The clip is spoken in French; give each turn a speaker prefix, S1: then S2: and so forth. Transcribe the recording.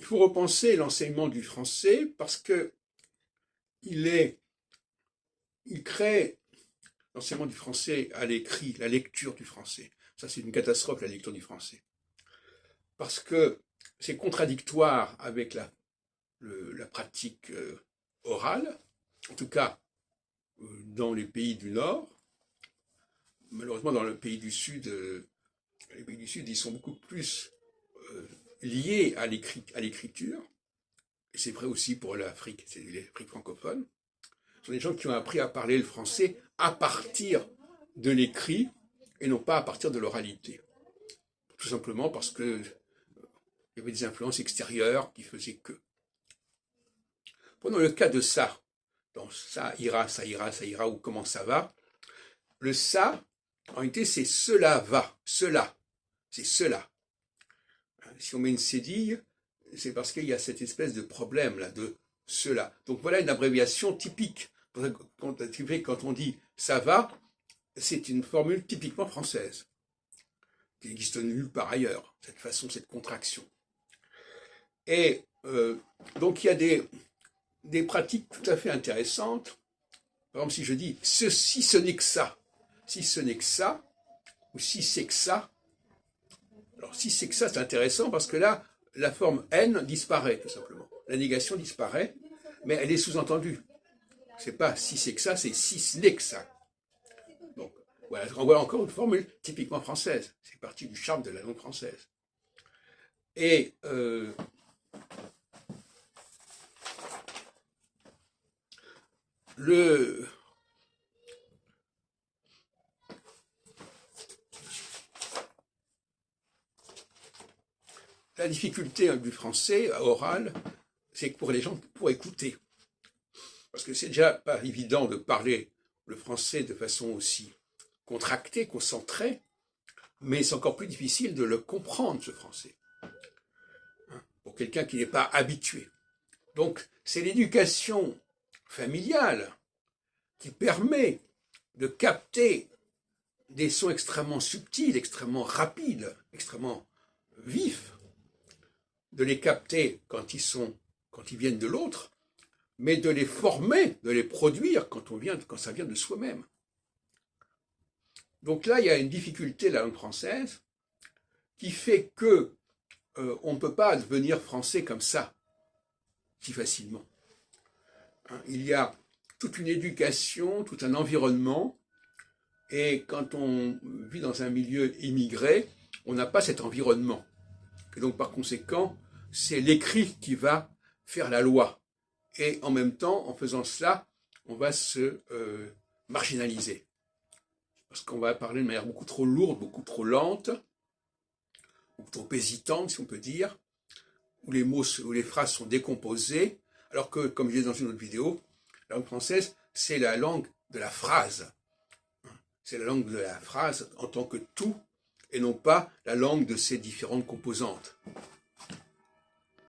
S1: faut repenser l'enseignement du français parce que il crée l'enseignement du français à l'écrit, la lecture du français. Ça, c'est une catastrophe, la lecture du français. Parce que c'est contradictoire avec la pratique orale, en tout cas dans les pays du Nord. Malheureusement, dans les pays du Sud, ils sont beaucoup plus liés à l'écriture. Et c'est vrai aussi pour l'Afrique, c'est l'Afrique francophone. Ce sont des gens qui ont appris à parler le français à partir de l'écrit et non pas à partir de l'oralité. Tout simplement parce que il y avait des influences extérieures qui faisaient que. Prenons le cas de ça. Donc ça ira, ou comment ça va. Le ça, en réalité, c'est cela va, cela. C'est cela. Si on met une cédille, c'est parce qu'il y a cette espèce de problème là, de cela. Donc voilà une abréviation typique. Quand on dit ça va, c'est une formule typiquement française, qui n'existe nulle part ailleurs, cette façon, cette contraction. Et donc il y a des pratiques tout à fait intéressantes. Par exemple, si je dis ceci, ce n'est que ça, si ce n'est que ça, ou si c'est que ça. Alors si c'est que ça, c'est intéressant parce que là, la forme N disparaît tout simplement. La négation disparaît, mais elle est sous-entendue. C'est pas si c'est que ça, c'est si ce n'est que ça. Donc voilà, on voit encore une formule typiquement française. C'est parti du charme de la langue française. Et la difficulté du français oral, c'est que pour les gens, pour écouter. Parce que c'est déjà pas évident de parler le français de façon aussi contractée, concentrée, mais c'est encore plus difficile de le comprendre, ce français, pour quelqu'un qui n'est pas habitué. Donc, c'est l'éducation familiale qui permet de capter des sons extrêmement subtils, extrêmement rapides, extrêmement vifs, de les capter quand ils viennent de l'autre, mais de les former, de les produire quand ça vient de soi-même. Donc là, il y a une difficulté de la langue française qui fait que on ne peut pas devenir français comme ça, si facilement. Il y a toute une éducation, tout un environnement, et quand on vit dans un milieu immigré, on n'a pas cet environnement. Et donc par conséquent, c'est l'écrit qui va faire la loi. Et en même temps, en faisant cela, on va se marginaliser. Parce qu'on va parler de manière beaucoup trop lourde, beaucoup trop lente, beaucoup trop hésitante, si on peut dire, où les mots, où les phrases sont décomposées, alors que, comme je disais dans une autre vidéo, la langue française, c'est la langue de la phrase. C'est la langue de la phrase en tant que tout, et non pas la langue de ses différentes composantes.